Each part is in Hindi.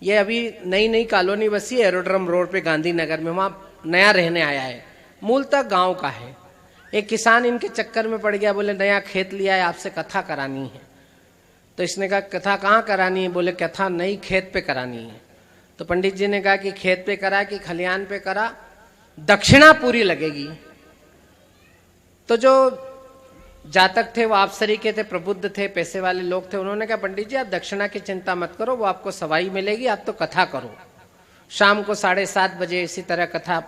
ये अभी नई नई कॉलोनी बसी है एरोड्रम रोड पे गांधीनगर में, वहाँ नया रहने आया है, मूलतः गांव का है। एक किसान इनके चक्कर में पड़ गया, बोले नया खेत लिया है, आपसे कथा करानी है। तो इसने कहा कथा कहाँ करानी है? बोले कथा नई खेत पे करानी है। तो पंडित जी ने कहा कि खेत पे करा कि खलियान पे करा, दक्षिणा पूरी लगेगी। तो जो जातक थे वो अफसरी के थे, प्रबुद्ध थे, पैसे वाले लोग थे, उन्होंने कहा पंडित जी आप दक्षिणा की चिंता मत करो, वो आपको सवाई मिलेगी, आप तो कथा करो। शाम को 7:30 बजे इसी तरह कथा,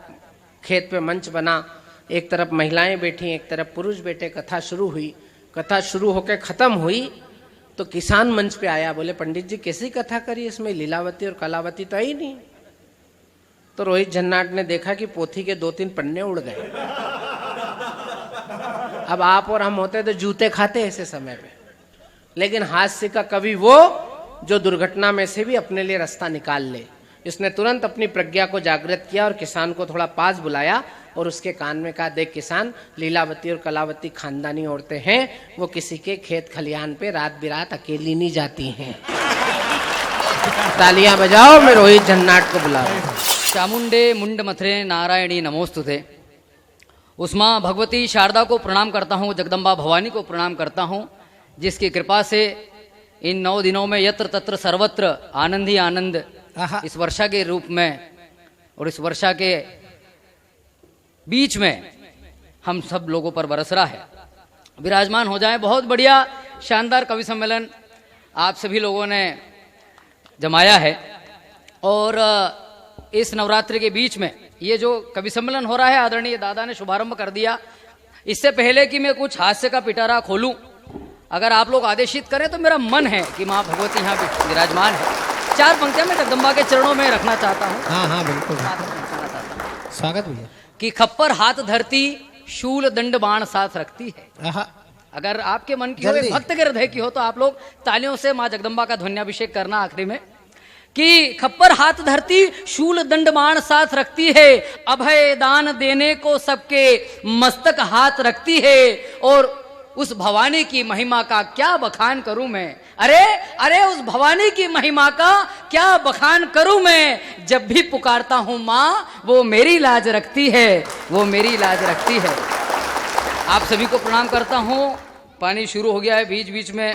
खेत पे मंच बना, एक तरफ महिलाएं बैठी, एक तरफ पुरुष बैठे, कथा शुरू हुई। कथा शुरू होकर खत्म हुई तो किसान मंच पे आया, बोले पंडित जी कैसी कथा करी, इसमें लीलावती और कलावती तो आई नहीं। तो रोहित जन्नाट ने देखा कि पोथी के 2-3 पन्ने उड़ गए। अब आप और हम होते तो जूते खाते ऐसे समय पे, लेकिन हास्य का कवि वो जो दुर्घटना में से भी अपने लिए रास्ता निकाल ले। इसने तुरंत अपनी प्रज्ञा को जागृत किया और किसान को थोड़ा पास बुलाया और उसके कान में कहा, देख किसान, लीलावती और कलावती खानदानी औरतें हैं, वो किसी के खेत खलिहान पे रात बिरात अकेली नहीं जाती हैं। तालियां बजाओ, मैं रोहित जन्नाट को बुला रहा हूं। चामुंडे मुंड मथरे नारायणी नमोस्तुते। उस माँ भगवती शारदा को प्रणाम करता हूँ, जगदम्बा भवानी को प्रणाम करता हूँ, जिसकी कृपा से इन 9 दिनों में यत्र तत्र सर्वत्र आनंद ही आनंद इस वर्षा के रूप में और इस वर्षा के बीच में हम सब लोगों पर बरस रहा है। विराजमान हो जाए। बहुत बढ़िया शानदार कवि सम्मेलन आप सभी लोगों ने जमाया है और इस नवरात्रि के बीच में ये जो कवि सम्मेलन हो रहा है, आदरणीय दादा ने शुभारंभ कर दिया। इससे पहले कि मैं कुछ हास्य का पिटारा खोलूं, अगर आप लोग आदेशित करें तो मेरा मन है कि माँ भगवती यहाँ विराजमान है, 4 पंक्तियां मैं जगदम्बा के चरणों में रखना चाहता हूँ। हाँ हाँ बिल्कुल, स्वागत भैया। कि खप्पर हाथ धरती, शूल दंड बाण साथ रखती है। अगर आपके मन की हो, भक्त के हृदय की हो, तो आप लोग तालियों से माँ जगदम्बा का ध्वन्याभिषेक करना आखिरी में। कि खप्पर हाथ धरती, शूल दंड बाण साथ रखती है, अभय दान देने को सबके मस्तक हाथ रखती है, और उस भवानी की महिमा का क्या बखान करूं मैं। अरे उस भवानी की महिमा का क्या बखान करूं मैं, जब भी पुकारता हूं माँ वो मेरी लाज रखती है, वो मेरी लाज रखती है। आप सभी को प्रणाम करता हूं। पानी शुरू हो गया है, बीच बीच में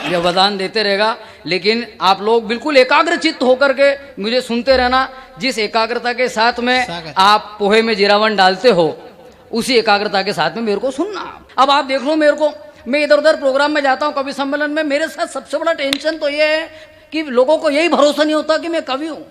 व्यवधान देते रहेगा, लेकिन आप लोग बिल्कुल एकाग्रचित्त होकर के मुझे सुनते रहना। जिस एकाग्रता के साथ में आप पोहे में जीरावन डालते हो, उसी एकाग्रता के साथ में मेरे को सुनना। अब आप देख लो मेरे को, मैं इधर उधर प्रोग्राम में जाता हूँ कवि सम्मेलन में, मेरे साथ सबसे बड़ा टेंशन तो ये है कि लोगों को यही भरोसा नहीं होता कि मैं कवि हूँ।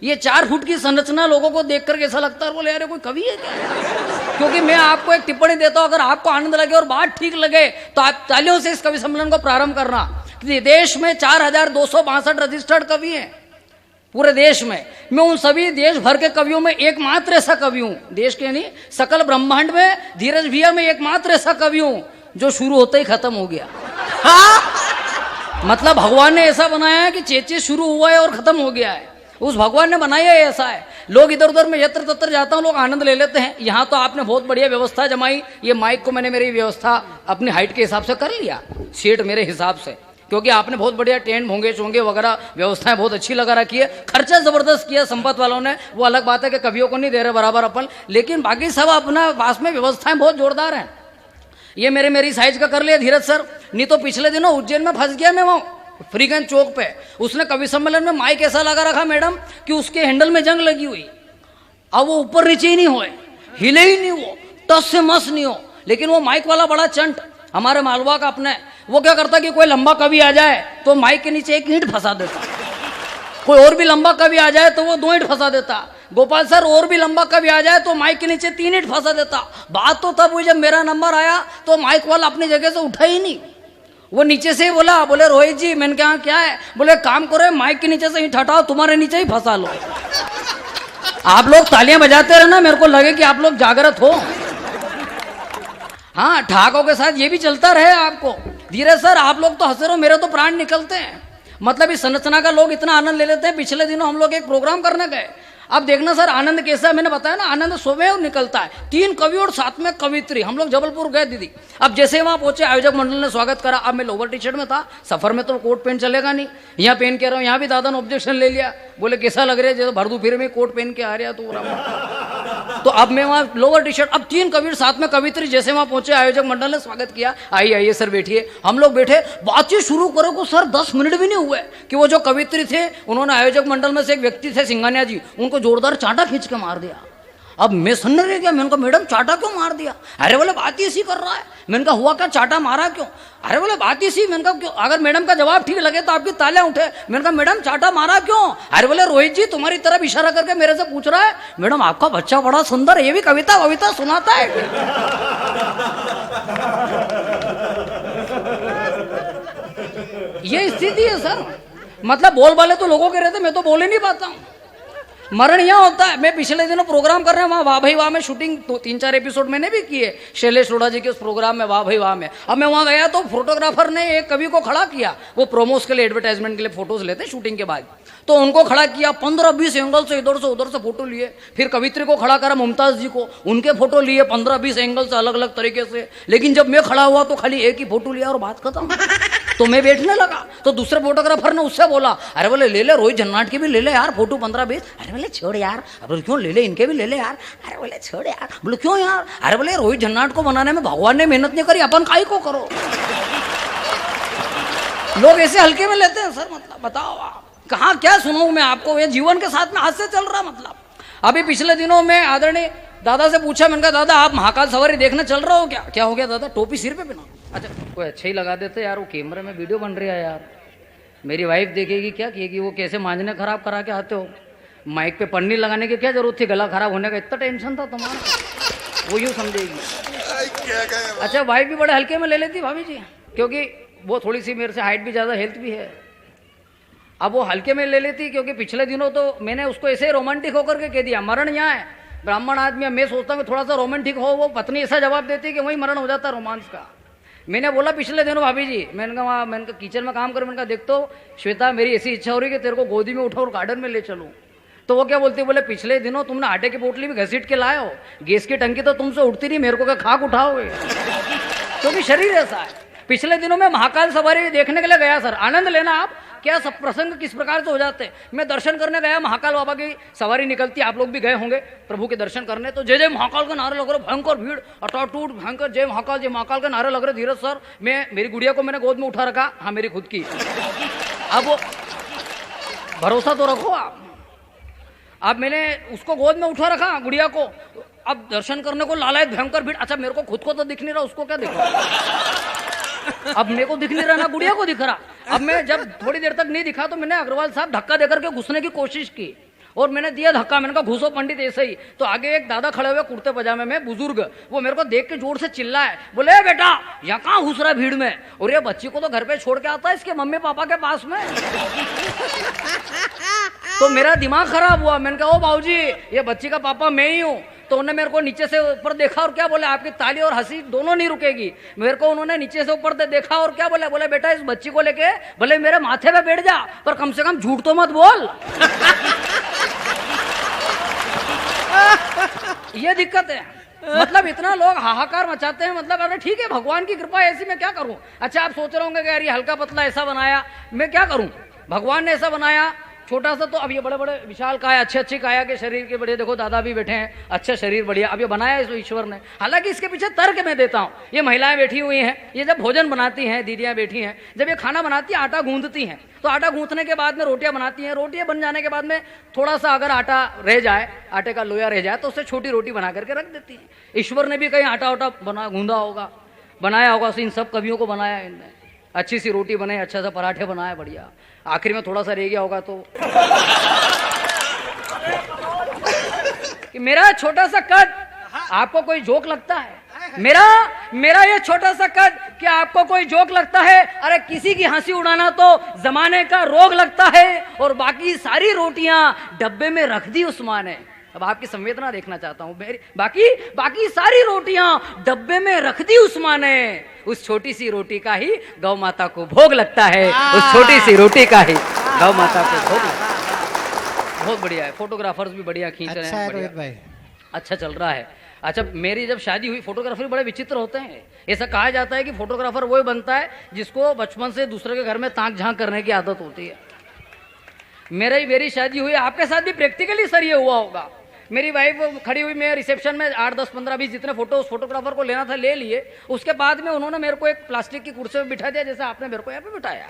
ये 4 फुट की संरचना लोगों को देख करके ऐसा लगता है बोले यार कोई कवि है क्या। क्योंकि मैं आपको एक टिप्पणी देता हूँ, अगर आपको आनंद लगे और बात ठीक लगे तो आप तालियों से इस कवि सम्मेलन को प्रारंभ करना। देश में 4262 रजिस्टर्ड कवि हैं पूरे देश में। मैं उन सभी देश भर के कवियों में एकमात्र ऐसा कवि हूँ, देश के नहीं सकल ब्रह्मांड में, धीरज भैया में एकमात्र ऐसा कवि हूँ जो शुरू होते ही खत्म हो गया। मतलब भगवान ने ऐसा बनाया है कि चेचे शुरू हुआ है और खत्म हो गया है, उस भगवान ने बनाया है ऐसा है। लोग इधर उधर में यत्र तत्र जाता हूँ, लोग आनंद ले लेते हैं। यहाँ तो आपने बहुत बढ़िया व्यवस्था जमाई। ये माइक को मैंने मेरी व्यवस्था अपनी हाइट के हिसाब से कर लिया, सीट मेरे हिसाब से, क्योंकि आपने बहुत बढ़िया टेंट भोंगे चोंगे वगैरह व्यवस्थाएं बहुत अच्छी लगा रखी है। खर्चा जबरदस्त किया संपत वालों ने, वो अलग बात है कि कवियों को नहीं दे रहे बराबर अपन, लेकिन बाकी सब अपना पास में व्यवस्थाएं बहुत जोरदार हैं। ये मेरी साइज का कर लिया धीरज सर, नहीं तो पिछले दिनों उज्जैन में फंस गया मैं, वहाँ फ्रीगंज चौक पे। उसने कवि सम्मेलन में माइक ऐसा लगा रखा मैडम कि उसके हैंडल में जंग लगी हुई, अब वो ऊपर नीचे ही नहीं हो, हिले ही नहीं, वो टस से मस नहीं हो। लेकिन वो माइक वाला बड़ा चंट हमारे मालवा का अपने, वो क्या करता कि कोई लंबा कवि आ जाए तो माइक के नीचे 1 ईंट फंसा देता, कोई और भी लंबा कवि आ जाए तो वो 2 ईंट फंसा देता। गोपाल सर और भी लंबा कवि आ जाए तो माइक के नीचे 3 ईंट फंसा देता। बात तो तब हुई जब मेरा नंबर आया तो माइक वाला अपनी जगह से उठा ही नहीं, वो नीचे से ही बोला, बोले रोहित जी, मैंने कहा क्या है, बोले काम करो माइक के नीचे से ईंट हटाओ, तुम्हारे नीचे ही फंसा लो। आप लोग तालियां बजाते रहना, मेरे को लगे कि आप लोग जागृत हो। हाँ, ठाकों के साथ ये भी चलता रहे आपको। धीरज सर आप लोग तो हंसे रहो, मेरे तो प्राण निकलते हैं। मतलब इस संरचना का लोग इतना आनंद ले लेते हैं। पिछले दिनों हम लोग एक प्रोग्राम करने गए, अब देखना सर आनंद कैसा है, मैंने बताया ना आनंद स्वयं निकलता है, 3 कवि और साथ में कवित्री। हम लोग जबलपुर गए दीदी, अब जैसे वहां पहुंचे आयोजक मंडल ने स्वागत करा। अब मैं लोअर टी शर्ट में था, सफर में तो कोट पैंट चलेगा नहीं, यहाँ पहन के रहा हूँ। यहाँ भी दादा ने ऑब्जेक्शन ले लिया, बोले कैसा लग रहा है जैसे भरदू फिर में कोट पहन के आ रहा तो अब मैं वहाँ लोअर टी शर्ट, अब 3 कवि साथ में कवित्री। जैसे वहां पहुंचे आयोजक मंडल ने स्वागत किया, आइए आइए सर बैठिए। हम लोग बैठे, बातचीत शुरू करो को सर 10 मिनट भी नहीं हुए कि वो जो कवित्री थे उन्होंने आयोजक मंडल में से एक व्यक्ति थे सिंघानिया जी, उनको जोरदार चांटा खींच के मार दिया। अब मैं सुनने रह गया, मैंने कहा मैडम चांटा क्यों मार दिया? अरे बोले बात इसी कर रहा है। मैंने कहा हुआ क्या, चांटा मारा क्यों? अरे बोले बात इसी। मैंने कहा क्यों? अगर मैडम का जवाब ठीक लगे तो आपकी तालियां उठे। मैंने कहा मैडम चांटा मारा क्यों? अरे बोले रोहित जी तुम्हारी तरफ इशारा करके मेरे से पूछ रहा है, मैडम आपका बच्चा बड़ा सुंदर है, ये भी कविता वविता सुनाता है। ये स्थिति है सर, मतलब बोल वाले तो लोगों के रहते, मैं तो बोल ही नहीं पाता हूँ। मरण यहाँ होता है। मैं पिछले दिनों प्रोग्राम कर रहे हैं वहाँ वाह भाई वाह में शूटिंग, तो 3-4 एपिसोड मैंने भी किए शैलेश लोढ़ा जी के उस प्रोग्राम में वाह भाई वाह में। अब मैं वहाँ गया तो फोटोग्राफर ने एक कवि को खड़ा किया, वो प्रोमोस के लिए एडवर्टाइजमेंट के लिए फोटोज लेते शूटिंग के बाद, तो उनको खड़ा किया, 15-20 एंगल से इधर से उधर से फोटो लिए। फिर कवित्री को खड़ा करा, मुमताज जी को, उनके फोटो लिए 15-20 एंगल से अलग अलग तरीके से। लेकिन जब मैं खड़ा हुआ तो खाली एक ही फोटो लिया और बात खत्म। तो मैं बैठने लगा तो दूसरे फोटोग्राफर ने उससे बोला, अरे बोले ले ले रोहित जन्नाट के भी ले ले यार फोटो 15-20। अरे बोले छोड़ यार। बोले क्यों? ले ले इनके भी ले ले यार। अरे बोले छोड़ यार। बोले क्यों यार? अरे बोले रोहित जन्नाट को बनाने में भगवान ने मेहनत नहीं करी, अपन काहे को करो। लोग ऐसे हल्के में लेते हैं सर, मतलब बताओ आप कहाँ क्या सुनाऊं मैं आपको, ये जीवन के साथ में हाथ से चल रहा। मतलब अभी पिछले दिनों में आदरणीय दादा से पूछा, मैंने कहा दादा आप महाकाल सवारी देखने चल रहे हो क्या? क्या हो गया दादा? टोपी सिर पे पहना। अच्छा कोई अच्छा ही लगा देते यार, वो कैमरे में वीडियो बन रही है यार, मेरी वाइफ देखेगी क्या कहेगी, वो कैसे मांझने खराब करा के आते हो, माइक पे पन्नी लगाने की क्या जरूरत थी, गला खराब होने का इतना टेंशन था तुम्हारा, वो यूँ समझेगी। अच्छा वाइफ भी बड़े हल्के में ले लेती भाभी जी, क्योंकि वो थोड़ी सी मेरे से हाइट भी ज़्यादा, हेल्थ भी है। अब वो हल्के में ले लेती क्योंकि पिछले दिनों तो मैंने उसको ऐसे रोमांटिक होकर के कह दिया, मरण यहाँ है, ब्राह्मण आदमी है, मैं सोचता हूँ थोड़ा सा रोमांटिक हो, वो पत्नी ऐसा जवाब देती है कि वही मरण हो जाता है रोमांस का। मैंने बोला पिछले दिनों भाभी जी, मैंने कहा मैंने कहा किचन में काम करूँ, मैंने कहा देख तो श्वेता मेरी ऐसी इच्छा हो रही है कि तेरे को गोदी में उठाओ और गार्डन में ले चलूँ। तो वो क्या बोलती, बोले पिछले दिनों तुमने आटे की पोटली भी घसीट के लाए हो, गैस की टंकी तो तुमसे उठती नहीं, मेरे को क्या खाक उठाओगे, क्योंकि शरीर ऐसा है। पिछले दिनों में महाकाल सवारी देखने के लिए गया सर, आनंद लेना आप क्या सब प्रसंग किस प्रकार से हो जाते हैं। मैं दर्शन करने गया, महाकाल बाबा की सवारी निकलती, आप लोग भी गए होंगे प्रभु के दर्शन करने, तो जय जय महाकाल के नारे लग रहे, भयंकर भीड़, अटाटूट भयंकर, जय महाकाल के नारे लग रहे। धीरज सर, मैं मेरी गुड़िया को मैंने गोद में उठा रखा, हाँ मेरी खुद की, अब भरोसा तो रखो आप मैंने उसको गोद में उठा रखा गुड़िया को, अब दर्शन करने को लालायत भयंकर भीड़। अच्छा मेरे को खुद को तो दिख नहीं रहा, उसको क्या दिख रहा, अब मेरे को दिख नहीं रहा ना गुड़िया को दिख रहा। अब मैं जब थोड़ी देर तक नहीं दिखा तो मैंने अग्रवाल साहब धक्का देकर के घुसने की कोशिश की और मैंने दिया धक्का, मैंने कहा घुसो पंडित ऐसे ही। तो आगे एक दादा खड़े हुए कुर्ते पजामे में, बुजुर्ग, वो मेरे को देख के जोर से चिल्लाए, बोले बेटा यहाँ कहाँ घुस रहा है भीड़ में, और ये बच्ची को तो घर पे छोड़ के आता है इसके मम्मी पापा के पास में। तो मेरा दिमाग खराब हुआ, मैंने कहा ओ बाबूजी ये बच्ची का पापा मैं ही हूँ। तो उन्होंने मेरे को नीचे से ऊपर देखा और क्या बोले, आपकी ताली और हंसी दोनों नहीं रुकेगी। मेरे को उन्होंने नीचे से ऊपर देखा और क्या बोले, बोले बेटा इस बच्ची को लेके भले मेरे माथे पे बैठ जा पर कम से कम झूठ तो मत बोल। ये दिक्कत है, मतलब इतना लोग हाहाकार मचाते हैं, मतलब अरे ठीक है भगवान की कृपा ऐसी, मैं क्या करूं। अच्छा आप सोच रहे होंगे कि यार ये हल्का पतला ऐसा बनाया, मैं क्या करूं, भगवान ने ऐसा बनाया छोटा सा, तो अब ये बड़े बड़े विशाल काया, अच्छी काया के शरीर के बड़े, देखो दादा भी बैठे हैं, अच्छा शरीर बढ़िया, अब ये बनाया है ईश्वर ने। हालांकि इसके पीछे तर्क मैं देता हूँ, ये महिलाएं बैठी हुई हैं, ये जब भोजन बनाती हैं, दीदियां बैठी हैं, जब ये खाना बनाती हैं आटा गूंथती हैं, तो आटा गूंथने के बाद में रोटियां बनाती हैं, रोटियां बन जाने के बाद में थोड़ा सा अगर आटा रह जाए, आटे का लोया रह जाए तो उससे छोटी रोटी बना करके रख देती हैं। ईश्वर ने भी कहीं आटा वाटा गूंदा होगा, बनाया होगा, इन सब कवियों को बनाया इनने, अच्छी सी रोटी बनाई, अच्छा सा पराठे बनाए बढ़िया, आखिर में थोड़ा सा रह गया होगा तो कि मेरा छोटा सा कद आपको कोई जोक लगता है, मेरा ये छोटा सा कद क्या आपको कोई जोक लगता है? अरे किसी की हंसी उड़ाना तो जमाने का रोग लगता है, और बाकी सारी रोटियां डब्बे में रख दी उस माँ ने। अब आपकी संवेदना देखना चाहता हूं, मेरी बाकी सारी रोटियां डब्बे में रख दी उस माँ ने, उस छोटी सी रोटी का ही गौ माता को भोग लगता है, उस छोटी सी रोटी का ही गौ माता को भोग लगता है। बहुत बढ़िया है, फोटोग्राफर्स भी बढ़िया खींच रहे अच्छा हैं, है बढ़िया। रोहित भाई। अच्छा चल रहा है। अच्छा, मेरी जब शादी हुई, फोटोग्राफर बड़े विचित्र होते हैं। ऐसा कहा जाता है कि फोटोग्राफर वही बनता है जिसको बचपन से दूसरे के घर में ताक झांक करने की आदत होती है। मेरी शादी हुई, आपके साथ भी प्रैक्टिकली सर ये हुआ होगा। मेरी वाइफ खड़ी हुई, मैं रिसेप्शन में 8, 10, 15, 20 जितने फोटो उस फोटोग्राफर को लेना था ले लिए। उसके बाद में उन्होंने मेरे को एक प्लास्टिक की कुर्सी में बिठा दिया, जैसे आपने मेरे को यहाँ पे बिठाया।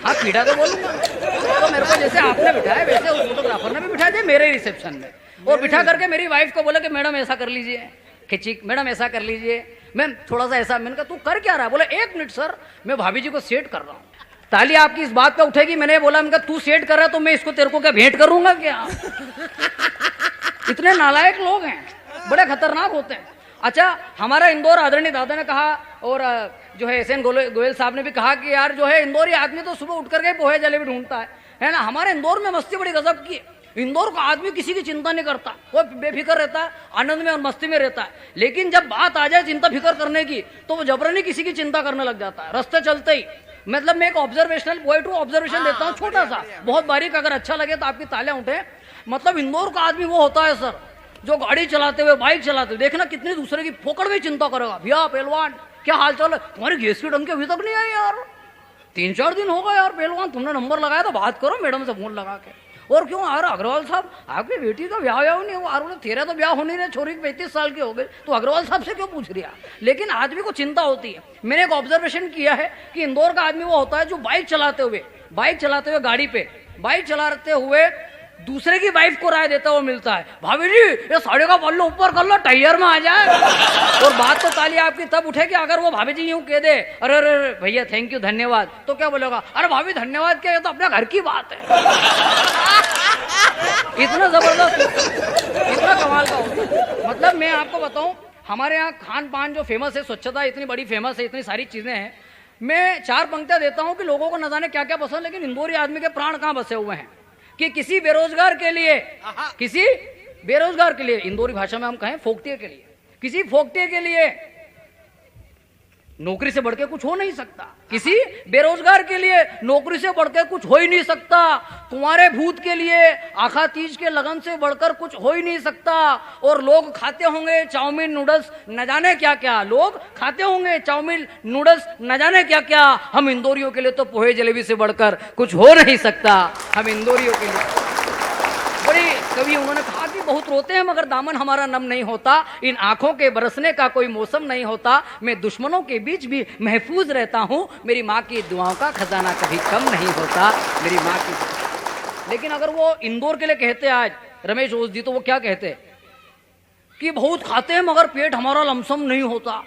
हाँ, पीड़ा तो बोलूंगा। तो मेरे को जैसे आपने बिठाया वैसे उस फोटोग्राफर ने भी बिठा दिया मेरे रिसेप्शन में, और बिठा करके मेरी वाइफ को बोला कि मैडम ऐसा कर लीजिए, खिची मैडम ऐसा कर लीजिए, मैम थोड़ा सा ऐसा। मैंने कहा तू कर क्या रहा है? बोला 1 मिनट सर, मैं भाभी जी को सेट कर रहा हूँ। ताली आपकी इस बात पे उठेगी। मैंने बोला, मैंने कहा तू सेट कर रहा है तो मैं इसको तेरे को क्या भेंट करूंगा क्या? इतने नालायक लोग हैं, बड़े खतरनाक होते हैं। अच्छा, हमारा इंदौर आदरणीय दादा ने कहा, और जो है SN गोयल साहब ने भी कहा कि यार जो है इंदौरी आदमी तो सुबह उठ करके पोहे जलेबी ढूंढता है ना। हमारे इंदौर में मस्ती बड़ी गजब की है। इंदौर का आदमी किसी की चिंता नहीं करता, वो बेफिक्र रहता है, आनंद में और मस्ती में रहता है। लेकिन जब बात आ जाए चिंता फिक्र करने की तो वो जबरनी किसी की चिंता करने लग जाता है रास्ते चलते ही। मतलब मैं एक ऑब्जर्वेशनल पॉइंट ऑब्जर्वेशन देता हूँ, छोटा सा, बहुत बारीक, अगर अच्छा लगे तो आपकी तालियां उठे। मतलब इंदौर का आदमी वो होता है सर, जो गाड़ी चलाते हुए, बाइक चलाते हुए, देखना कितनी दूसरे की फोकड़ में चिंता करेगा। भैया पहलवान क्या हाल चाल है? तुम्हारी गैस की टंकी अभी तक नहीं आई यार, 3-4 दिन हो गए यार पहलवान, तुमने नंबर लगाया तो बात करो मैडम से फोन लगा के। और क्यों यार अग्रवाल साहब, आपकी बेटी का ब्याह नहीं हुआ? और तेरा तो ब्याह हो नहीं रहा, छोरी 35 साल की हो गई, तो अग्रवाल साहब से क्यों पूछ रही है? लेकिन आदमी को चिंता होती है। मैंने एक ऑब्जर्वेशन किया है कि इंदौर का आदमी वो होता है जो बाइक चलाते हुए गाड़ी पे बाइक चलाते हुए दूसरे की वाइफ को राय देता हुआ मिलता है, भाभी जी ये साड़ी का पल्लू ऊपर कर लो, टायर में आ जाए। और बात तो ताली आपकी तब उठेगी अगर वो भाभी जी यूं कह दे, अरे अरे भैया थैंक यू धन्यवाद, तो क्या बोलेगा? अरे भाभी धन्यवाद क्या, ये तो अपने घर की बात है। इतना जबरदस्त, इतना कमाल का होता। मतलब मैं आपको बताऊं, हमारे यहाँ खान पान जो फेमस है, स्वच्छता इतनी बड़ी फेमस है, इतनी सारी चीजें हैं। मैं 4 पंक्तियां देता हूं कि लोगों को न जाने क्या क्या पसंद, लेकिन इंदौरी आदमी के प्राण कहां बसे हुए हैं। कि किसी बेरोजगार के लिए, इंदौरी भाषा में हम कहें फोकटिये के लिए, किसी फोकटिये के लिए नौकरी से बढ़कर कुछ हो नहीं सकता। किसी बेरोजगार के लिए नौकरी से बढ़कर कुछ हो ही नहीं सकता। कुंवारे भूत के लिए आखा तीज के लगन से बढ़कर कुछ हो ही नहीं सकता। और लोग खाते होंगे चाउमीन नूडल्स न जाने क्या क्या, लोग खाते होंगे चाउमीन नूडल्स न जाने क्या क्या। हम इंदौरियों के लिए तो पोहे जलेबी से बढ़कर कुछ हो नहीं सकता। हम इंदौरियों के लिए बड़ी कवि उन्होंने कहा कि बहुत रोते हैं मगर दामन हमारा नम नहीं होता, इन आंखों के बरसने का कोई मौसम नहीं होता, मैं दुश्मनों के बीच भी महफूज रहता हूं, मेरी माँ की दुआओं का खजाना कभी कम नहीं होता, मेरी माँ की। लेकिन अगर वो इंदौर के लिए कहते आज रमेश ओझ जी, तो वो क्या कहते कि बहुत खाते हैं मगर पेट हमारा लमसम नहीं होता।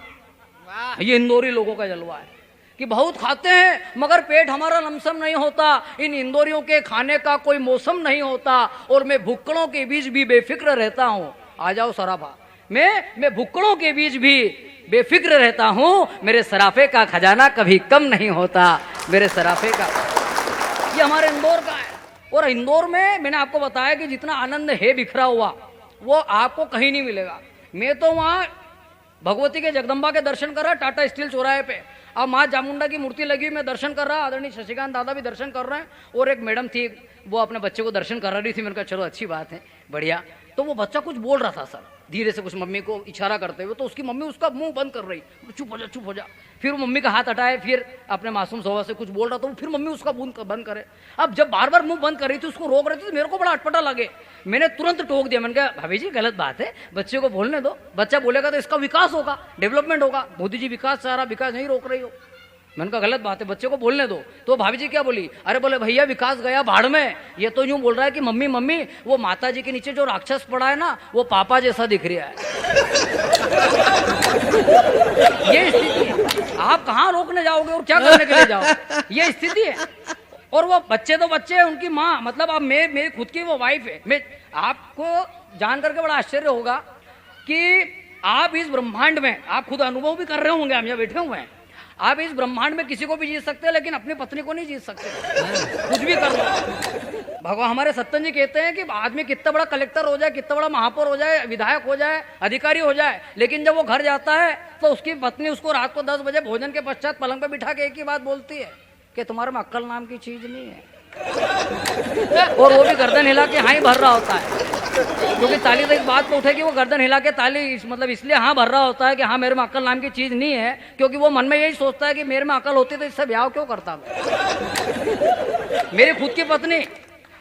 ये इंदौरी लोगों का जलवा है कि बहुत खाते हैं मगर पेट हमारा लमसम नहीं होता, इन इंदौरियों के खाने का कोई मौसम नहीं होता, और मैं भुक्कड़ों के बीच भी बेफिक्र रहता हूं। आ जाओ सराफा, मैं भुक्कड़ों के बीच भी बेफिक्र रहता हूं, मेरे सराफे का खजाना कभी कम नहीं होता, मेरे सराफे का। ये हमारे इंदौर का है। और इंदौर में मैंने आपको बताया कि जितना आनंद है बिखरा हुआ वो आपको कहीं नहीं मिलेगा। मैं तो वहां भगवती के जगदम्बा के दर्शन कर रहा, टाटा स्टील चौराहे पे। अब माँ चामुंडा की मूर्ति लगी, मैं दर्शन कर रहा, आदरणीय शशिकांत दादा भी दर्शन कर रहे हैं, और एक मैडम थी वो अपने बच्चे को दर्शन कर रही थी। मैंने कहा चलो अच्छी बात है, बढ़िया। तो वो बच्चा कुछ बोल रहा था सर, धीरे से कुछ मम्मी को इशारा करते हुए, तो उसकी मम्मी उसका मुंह बंद कर रही, चुप हो जा चुप हो जा। फिर वो मम्मी का हाथ हटाए, फिर अपने मासूम सोवा से कुछ बोल रहा था, फिर मम्मी उसका मुंह बंद करे। अब जब बार बार मुंह बंद कर रही थी, उसको रोक रही थी, तो मेरे को बड़ा अटपटा लगे। मैंने तुरंत टोक दिया, मैंने कहा भाभी जी गलत बात है, बच्चे को बोलने दो, बच्चा बोलेगा तो इसका विकास होगा, डेवलपमेंट होगा। मोदी जी विकास चाह रहा, विकास नहीं रोक रही हो। मैंने कहा गलत बात है, बच्चे को बोलने दो। तो भाभी जी क्या बोली, अरे बोले भैया विकास गया भाड़ में, ये तो यूं बोल रहा है कि मम्मी मम्मी वो माता जी के नीचे जो राक्षस पड़ा है ना, वो पापा जैसा दिख रहा है। ये स्थिति है, आप कहाँ रोकने जाओगे और क्या करने के लिए जाओ, ये स्थिति है। और वो बच्चे तो बच्चे हैं, उनकी माँ, मतलब अब मेरी खुद की वो वाइफ है। मैं आपको जान करके बड़ा आश्चर्य होगा कि आप इस ब्रह्मांड में, आप खुद अनुभव भी कर रहे होंगे, हम यहाँ बैठे हुए हैं, आप इस ब्रह्मांड में किसी को भी जीत सकते हैं, लेकिन अपनी पत्नी को नहीं जीत सकते। कुछ भी कर लो। भगवान हमारे सत्यन जी कहते हैं कि आदमी कितना बड़ा कलेक्टर हो जाए, कितना बड़ा महापौर हो जाए, विधायक हो जाए, अधिकारी हो जाए, लेकिन जब वो घर जाता है तो उसकी पत्नी उसको रात को 10 बजे भोजन के पश्चात पलंग पे बिठा के एक ही बात बोलती है कि तुम्हारे में अक्ल नाम की चीज नहीं है। और वो भी गर्दन हिला के हाँ ही भर रहा होता है, क्योंकि ताली तो इस बात को उठे कि वो गर्दन हिला के ताली मतलब इसलिए हाँ भर रहा होता है कि हाँ मेरे में अकल नाम की चीज नहीं है, क्योंकि वो मन में यही सोचता है कि मेरे में अकल होती तो इससे ब्याह क्यों करता मैं। मेरी खुद की पत्नी,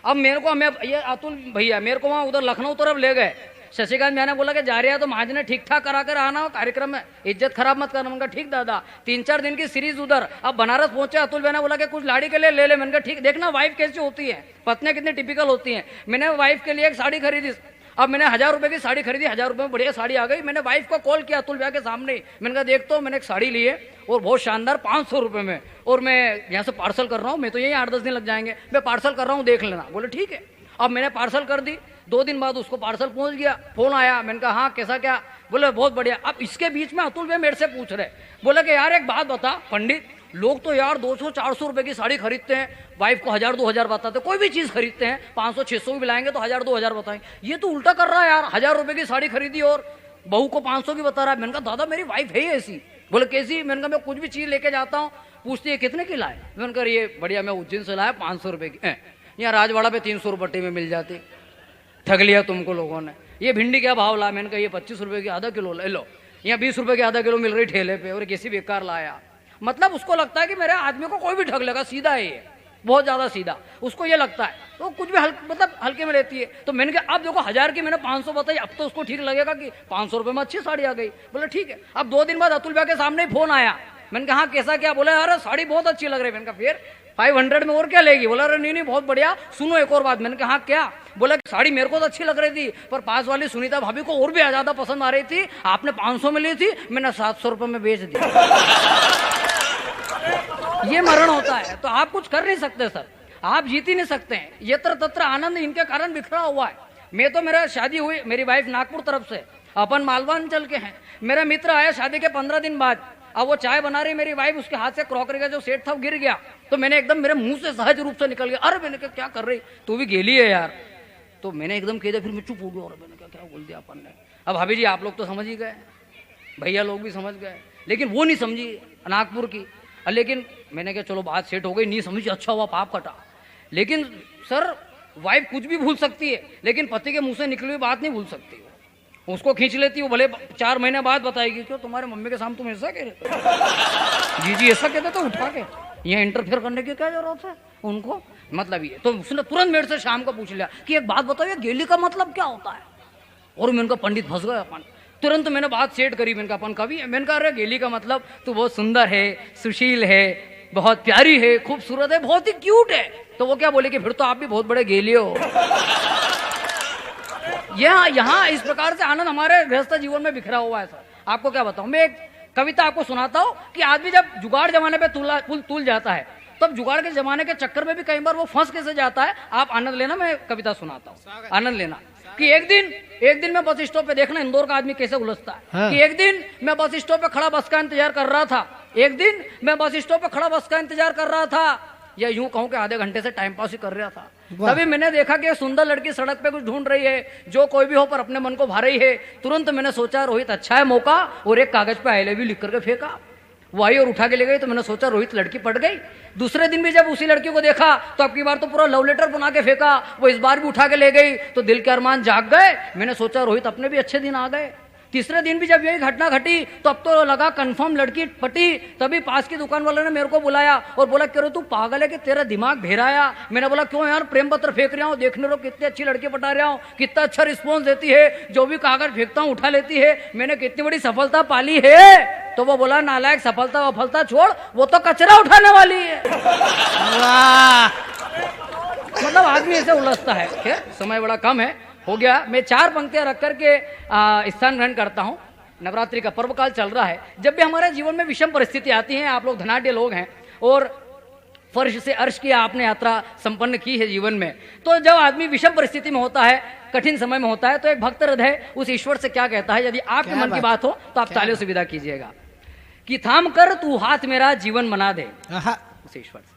अब मेरे को मैं ये अतुल भैया मेरे को वहाँ उधर लखनऊ तरफ ले गए, शशिकांत मैंने बोला कि जा रहे हैं तो महाज ने ठीक ठाक करा कर आना हो कार्यक्रम में, इज्जत खराब मत करना। मैंने कहा ठीक दादा, 3-4 दिन की सीरीज उधर। अब बनारस पहुंचे, अतुल मैंने बोला कि कुछ लाड़ी के लिए ले ले। मैंने कहा ठीक, देखना वाइफ कैसी होती है, पत्नियां कितनी टिपिकल होती हैं। मैंने वाइफ के लिए एक साड़ी खरीदी, अब मैंने 1000 रुपए की साड़ी खरीदी, 1000 रुपए में बढ़िया साड़ी आ गई। मैंने वाइफ को कॉल किया अतुल भैया के सामने, मैंने कहा देख तो मैंने एक साड़ी ली है और बहुत शानदार 500 रुपए में, और मैं यहाँ से पार्सल कर रहा हूँ, मैं तो यही 8-10 दिन लग जाएंगे, मैं पार्सल कर रहा हूँ देख लेना। बोले ठीक है। अब मैंने पार्सल कर दी, 2 दिन बाद उसको पार्सल पहुंच गया, फोन आया, मैंने कहा हाँ कैसा क्या, बोले बहुत बढ़िया। अब इसके बीच में अतुल भैया मेरे से पूछ रहे, बोले कि यार एक बात बता पंडित, लोग तो यार 200-400 रुपए की साड़ी खरीदते हैं, वाइफ को 1000-2000 बताते, कोई भी चीज खरीदते हैं 500-600 भी बिलाएंगे तो 1000-2000 बताएंगे, ये तो उल्टा कर रहा है यार, 1000 रुपए की साड़ी खरीदी और बहू को 500 की बता रहा है। मैंने कहा दादा मेरी वाइफ है ही ऐसी। बोले कैसी? मैंने कहा मैं कुछ भी चीज लेके जाता हूँ, पूछती है कितने की लाए, मैंने कहा ये बढ़िया मैं उज्जैन से लाया 500 रुपए की, यहाँ राजवाड़ा पे 300 रुपये में मिल जाती, ठग लिया तुमको लोगों ने। ये भिंडी क्या भाव ला, मैंने कहा ये 25 रुपए की आधा किलो ले लो, यहाँ 20 रुपए की आधा किलो मिल रही ठेले पे, और किसी बेकार लाया। मतलब उसको लगता है कि मेरे आदमी को कोई भी ठग लेगा, सीधा है ये, बहुत ज्यादा सीधा, उसको ये लगता है, तो कुछ भी मतलब हल्के में लेती है। तो मैंने कहा अब देखो 1000 की मैंने 500 बताई, अब तो उसको ठीक लगेगा कि 500 रुपए में अच्छी साड़ी आ गई। बोले ठीक है। अब 2 दिन बाद अतुल भैया के सामने फोन आया, मैंने कहा हाँ कैसा क्या, बोले अरे साड़ी बहुत अच्छी लग रही है। मैंने कहा फिर 500 में और क्या लेगी, बोला अरे नहीं बहुत बढ़िया, सुनो एक और बात। मैंने कहा हाँ क्या, बोला साड़ी मेरे को तो अच्छी लग रही थी पर पास वाली सुनीता भाभी को और भी ज्यादा पसंद आ रही थी, आपने 500 में ली थी, मैंने 700 रुपए में बेच दी। ये मरण होता है, तो आप कुछ कर नहीं सकते सर, आप जीत ही नहीं सकते हैं। यत्र तत्र आनंद इनके कारण बिखरा हुआ है। मैं तो मेरा शादी हुई, मेरी वाइफ नागपुर तरफ से, अपन मालवांचल के हैं। मेरा मित्र आया शादी के 15 दिन बाद, अब वो चाय बना रही मेरी वाइफ, उसके हाथ से क्रॉकरी का जो सेट था वो गिर गया, तो मैंने एकदम मेरे मुंह से सहज रूप से निकल गया, अरे मैंने कहा क्या कर रही, तू भी गेली है यार। तो मैंने एकदम कह दिया, फिर मैं चुप हो गया, और मैंने कहा क्या बोल दिया अपन ने। अब भाभी जी आप लोग तो समझ ही गए, भैया लोग भी समझ गए, लेकिन वो नहीं समझी नागपुर की। लेकिन मैंने कहा चलो बात सेट हो गई, नहीं समझी, अच्छा हुआ पाप कटा। लेकिन सर वाइफ कुछ भी भूल सकती है, लेकिन पति के मुंह से निकली हुई बात नहीं भूल सकती। उसको खींच लेती, वो भले 4 महीने बाद बताएगी, क्यों तुम्हारे मम्मी के सामने तुम ऐसा कह रहे जी ऐसा कहते तो उठा के यहाँ इंटरफेयर करने की क्या जरूरत है उनको। मतलब ये तो उसने तुरंत मेरे से शाम को पूछ लिया कि एक बात बताओ, ये गेली का मतलब क्या होता है। और मैंने कहा पंडित फंस गए अपन। तुरंत मैंने बात सेट करी, मैंने कहा अपन कवि है, मैंने कहा अरे गेली का मतलब तू बहुत सुंदर है, सुशील है, बहुत प्यारी है, खूबसूरत है, बहुत ही क्यूट है। तो वो क्या बोले कि फिर तो आप भी बहुत बड़े गेली हो। यहाँ इस प्रकार से आनंद हमारे गृहस्थ जीवन में बिखरा हुआ है सर। आपको क्या बताऊं, मैं एक कविता आपको सुनाता हूँ कि आदमी जब जुगाड़ जमाने पे तुल जाता है, तब जुगाड़ के जमाने के चक्कर में भी कई बार वो फंस कैसे जाता है। आप आनंद लेना, मैं कविता सुनाता हूँ, आनंद लेना। कि एक दिन मैं बस स्टॉप पे, देखना इंदौर का आदमी कैसे उलझता है। हाँ। कि एक दिन मैं बस स्टॉप पे खड़ा बस का इंतजार कर रहा था, एक दिन मैं बस स्टॉप पे खड़ा बस का इंतजार कर रहा था, या यूं कहूं कि आधे घंटे से टाइम पास ही कर रहा था। तभी मैंने देखा कि एक सुंदर लड़की सड़क पे कुछ ढूंढ रही है, जो कोई भी हो पर अपने मन को भा रही है। तुरंत मैंने सोचा रोहित अच्छा है मौका, और एक कागज पे आई लव यू लिख करके फेंका। वो आई और उठा के ले गई, तो मैंने सोचा रोहित लड़की पट गई। दूसरे दिन भी जब उसी लड़की को देखा तो अब की बार तो पूरा लव लेटर बना के फेंका, वो इस बार भी उठा के ले गई, तो दिल के अरमान जाग गए। मैंने सोचा रोहित अपने भी अच्छे दिन आ गए। तीसरे दिन भी जब यही घटना घटी तो अब तो लगा कंफर्म लड़की पटी। तभी पास की दुकान वाले ने मेरे को बुलाया और बोला कह रहे तू पागल है कि तेरा दिमाग भेराया। मैंने बोला क्यों यार, प्रेम पत्र फेंक रहा हूँ, देखने रो कितनी अच्छी लड़की पटा रहा हूँ, कितना अच्छा रिस्पॉन्स देती है, जो भी कागज फेंकता हूँ उठा लेती है, मैंने कितनी बड़ी सफलता पाली है। तो वो बोला नालायक, सफलता वफलता छोड़, वो तो कचरा उठाने वाली है। मतलब आदमी ऐसे उलझता है। खैर समय बड़ा कम है, हो गया। मैं 4 पंक्तियां रख करके स्थान ग्रहण करता हूं। नवरात्रि का पर्व काल चल रहा है। जब भी हमारे जीवन में विषम परिस्थिति आती है, आप लोग धनाढ्य लोग हैं और फर्श से अर्श की आपने यात्रा संपन्न की है जीवन में, तो जब आदमी विषम परिस्थिति में होता है, कठिन समय में होता है, तो एक भक्त हृदय उस ईश्वर से क्या कहता है। यदि आपके मन की बात हो तो आप तालियों से विदा कीजिएगा। कि थाम कर तू हाथ मेरा जीवन बना दे, उस ईश्वर से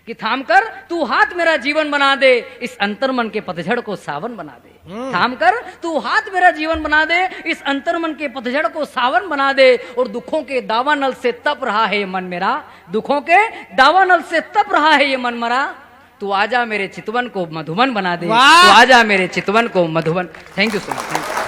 कि थाम कर तू हाथ मेरा जीवन बना दे, इस अंतर्मन के पतझड़ को सावन बना दे। थाम कर तू हाथ मेरा जीवन बना दे, इस अंतर्मन के पतझड़ को सावन बना दे। और दुखों के दावानल से तप रहा है ये मन मेरा, दुखों के दावानल से तप रहा है ये मन मेरा। तू आजा मेरे चितवन को मधुबन बना दे, वाह! तू आजा मेरे चितवन को Madhuban. Thank you so much.